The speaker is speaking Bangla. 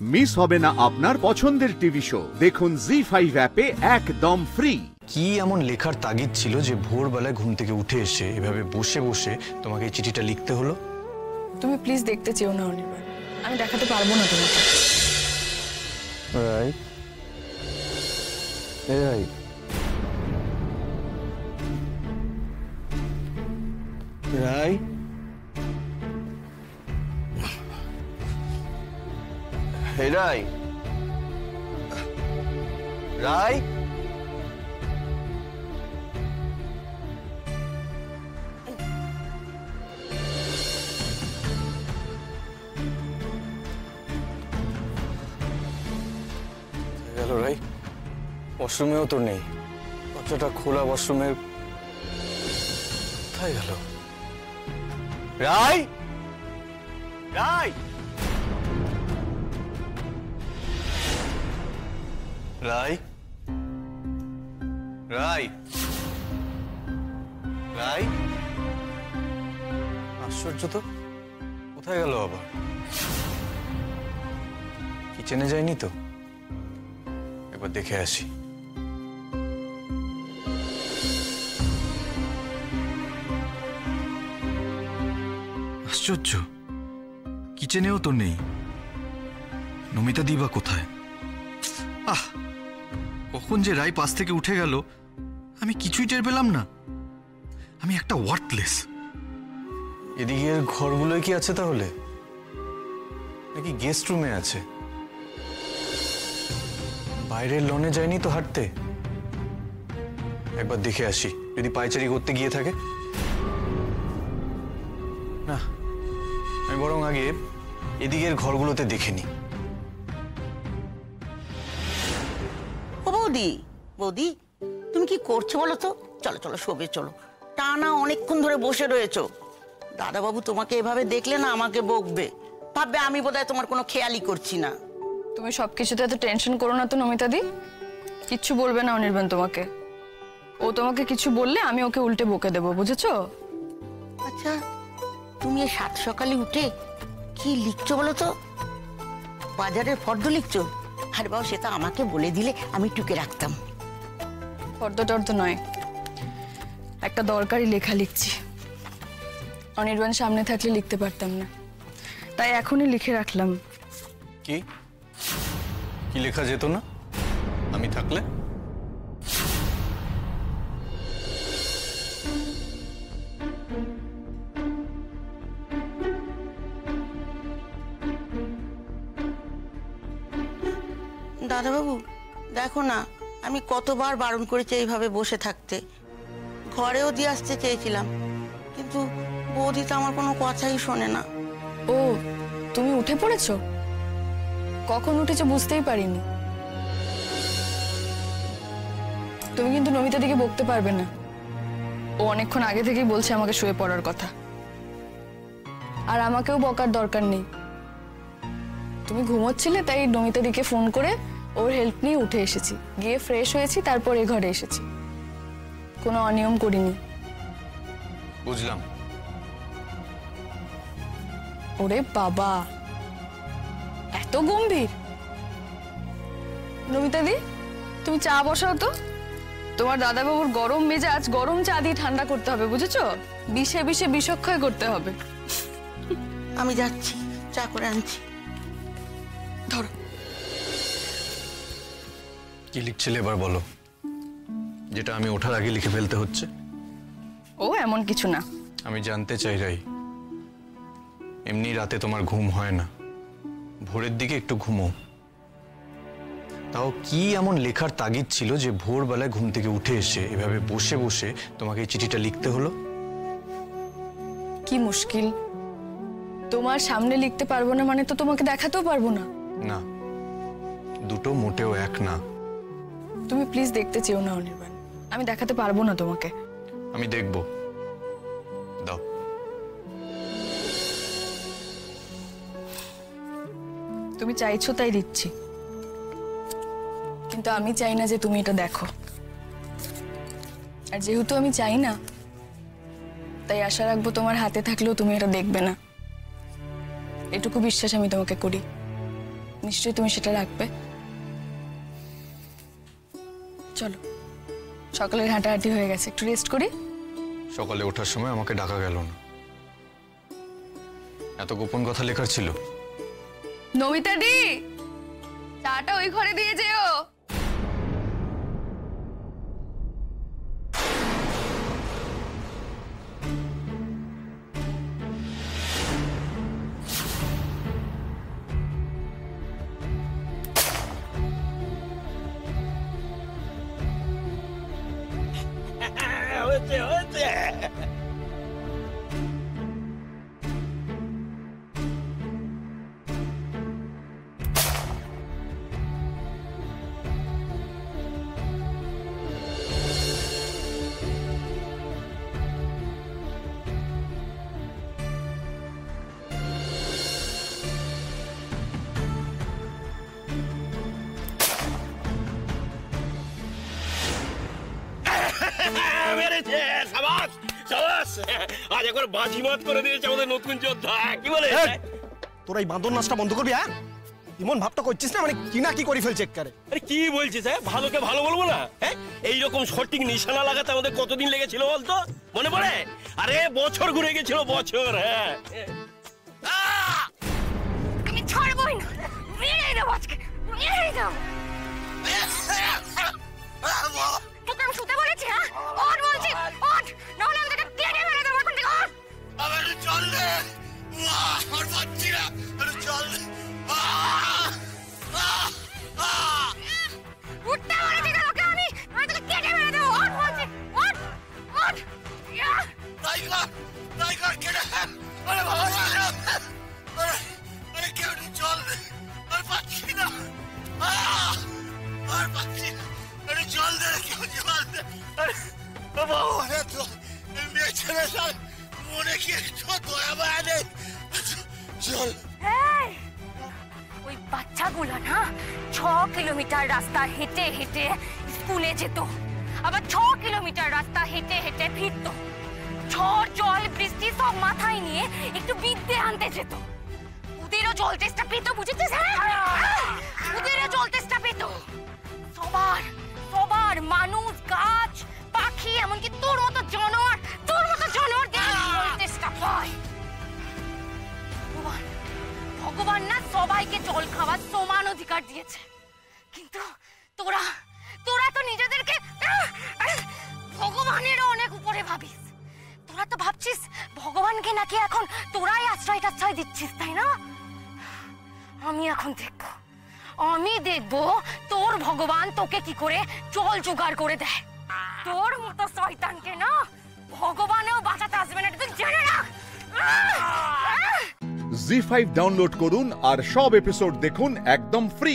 মিস হবে না আপনার পছন্দের টিভি শো। দেখুন জি5 অ্যাপে একদম ফ্রি। কি এমন লেখার তাগিদ ছিল যে ভোরবেলায় ঘুম থেকে উঠে এসে এভাবে বসে বসে তোমাকে এই চিঠিটা লিখতে হলো? তুমি প্লিজ দেখতে চেও না অনির্বাণ, আমি দেখাতে পারবো না তোমাকে। রাই রাই রাই হে রাই রাই গেল রাই, ওয়াশরুমেও তো নেই, দরজাটা খোলা, ওয়াশরুমের কোথায় গেল? রাই রাই রাই রাই রাই, আশ্চর্য তো, কোথায় গেল আবার? কিচেনে যায়নি তো? একবার দেখে আসি। আশ্চর্য, কিচেনেও তো নেই। নমিতা দিবা কোথায়? কখন যে রাই পাশ থেকে উঠে গেল আমি কিছুই টের পেলাম না। আমি একটা ওয়ার্থলেস। এদিকের ঘরগুলোই কি আছে তাহলে, নাকি গেস্ট রুমে আছে? বাইরের লনে যায়নি তো হাঁটতে? একবার দেখে আসি, যদি পায়চারি করতে গিয়ে থাকে। না, আমি বরং আগে এদিকের ঘরগুলোতে দেখে নি। ও বৌদি, বৌদি তুমি কি করছো বলো তো? চলো চলো শোবে চলো, টানা অনেকক্ষণ ধরে বসে রয়েছো। দাদাবাবু তোমাকে এভাবে দেখলে না আমাকে বকবে, ভাববে আমি বোধহয় তোমার কোনো খেয়ালই করছি না। তুমি সবকিছুতে এত টেনশন করো না তো নমিতা দি, কিচ্ছু বলবে না অনির্বাণ তোমাকে। ও তোমাকে কিছু বললে আমি ওকে উল্টে বকে দেবো, বুঝেছো? আচ্ছা, তুমি এই সাত সকালে উঠে কি লিখছো বলো তো? বাজারের ফর্দ লিখছো? আরে বাবা, সেটা আমাকে বলে দিলে আমি টুকে রাখতাম। ফর্দ টর্দ নয়, একটা দরকারি লেখা লিখছি। অনির্বাণ সামনে থাকলে লিখতে পারতাম না, তাই এখনই লিখে রাখলাম। কি কি লেখা যেত না আমি থাকলে? দাদাবাবু দেখো না, আমি কতবার বারণ করেছি এইভাবে বসে থাকতে। ঘরেও দিয়ে আসতে চেয়েছিলাম, কিন্তু বৌদি তো আমার কোনো কথাই শোনে না। ও, তুমি উঠে পড়েছো? কখন উঠেছো বুঝতেই পারিনি। তুমি কিন্তু নমিতা দিকে বকতে পারবে না, ও অনেকক্ষণ আগে থেকেই বলছে আমাকে শুয়ে পড়ার কথা। আর আমাকেও বকার দরকার নেই। তুমি ঘুমোচ্ছিলে তাই নমিতা দিকে ফোন করে ওর হেল্প নিয়ে উঠে এসেছি, গিয়ে ফ্রেশ হয়েছি, তারপর এই ঘরে এসেছি। কোনো অনিয়ম করিনি। বুঝলাম। ওরে বাবা, এত গম্ভীর? নমিতা দি, তুমি চা বসাও তো। তোমার দাদাবাবুর গরম মেজাজ গরম চা দিয়ে ঠান্ডা করতে হবে, বুঝেছো? বিষে বিষে বিষক্ষয় করতে হবে। আমি যাচ্ছি, চা করে আনছি। ধরো। কি লিখছিলে এবার বলো, যেটা আমি ওঠার আগে লিখে ফেলতে হচ্ছে? ও এমন কিছু না। আমি জানতে চাই রাই, এমনি রাতে তোমার ঘুম হয় না, ভোরের দিকে একটু ঘুমো, তাও কি এমন লেখার তাগিদ ছিল যে ভোরবেলায় ঘুম থেকে উঠে এসে এভাবে বসে বসে তোমাকে এই চিঠিটা লিখতে হলো? কি মুশকিল, তোমার সামনে লিখতে পারবো না মানে তো তোমাকে দেখাতেও পারবো না। না, দুটো মোটেও এক না। তুমি প্লিজ দেখতে চেও না অনির্বাণ, আমি দেখাতে পারবো না তোমাকে। আমি দেখব, দাও। তুমি চাইছো তাই দিচ্ছি, কিন্তু আমি চাই না যে তুমি এটা দেখো। আর যেহেতু আমি চাই না, তাই আশা রাখবো তোমার হাতে থাকলেও তুমি এটা দেখবে না। এটুকু বিশ্বাস আমি তোমাকে করি। নিশ্চয়ই তুমি সেটা রাখবে। চলো, সকালের হাঁটাহাঁটি হয়ে গেছে, একটু রেস্ট করি। সকালে ওঠার সময় আমাকে ডাকা গেল না। এত গোপন কথা লেখার ছিল? নমিতা দি, চাটা ওই ঘরে দিয়ে যেও। হয়েছে হয়েছে। মেরেছে, সাবাস সাবাস। আজ একবার বাজিমাত করে দিয়েছে আমাদের নতুন যোদ্ধা। কি বলে তোরা এই বাঁদর নাচটা বন্ধ করবি? হ্যাঁ, ইমন ভাবটা করছিস না, মানে কি না কি করে ফেলছে একেবারে। আরে কি বলছিস? ভালোকে ভালো বলবো না? এইরকম সঠিক নিশানা লাগাতে আমাদের কতদিন লেগেছিল বলতো, মনে পড়ে? আরে বছর ঘুরে গেছিল, বছর। হ্যাঁ, আমি ছাড়বই না, মেরে দেবো আজকে, মেরে দেবো। তোকে আমি শুতে বলেছি? হ্যাঁ, ওঠ বলছি, ওঠ, নাহলে আমি তোকে টেনে মেরে দেবো এখন থেকে। ওঠ। আরে চল রে, আর পাচ্ছি না। আরে চল। উঠতে বলেছি তোকে আমি তোকে টেনে মেরে দেবো। ওঠ বলছি, ওঠ, ওঠ। টাইগার কেটে। আরে বাবা, আরে কেউ চল রে, আর পাচ্ছি না, আর পাচ্ছি না। আরে চল দে, কেউ চল দে। আরে বাবা, ওরে তো মেয়ে ছেলে সব মনে কি একটু দয়া মায়া নেই। চল। এই, ওই বাচ্চাগুলো না 6 কিলোমিটার রাস্তা হেঁটে হেঁটে স্কুলে যেত, আবার 6 কিলোমিটার রাস্তা হেঁটে হেঁটে ফিরতো। ঝড় জল বৃষ্টি সব মাথায় নিয়ে একটু বিদ্যে আনতে যেত। ওদেরও জল তেষ্টা পেত, বুঝেছিস? ওদেরও জল তেষ্টা পেত। সবার সবার মানুষ, গাছ, পাখি, এমনকি তোর মতো জানোয়ার জল তেষ্টা পায়। ভগবান না সবাইকে জল খাওয়ার সমান অধিকার দিয়েছে, কিন্তু তোরা তোরা তো নিজেদেরকে ভগবানেরও অনেক উপরে ভাবিস। তোরা তো ভাবছিস ভগবানকে নাকি এখন তোরাই আশ্রয় দিচ্ছিস, তাই না? আমি এখন দেখবো তোর ভগবান তোকে কি করে জল জোগাড় করে দেয়। তোর মতো শয়তানকে না ভগবানও বাঁচাতে আসবে না, তুই জেনে রাখ। জি5 ডাউনলোড করুন আর সব এপিসোড দেখুন একদম ফ্রি।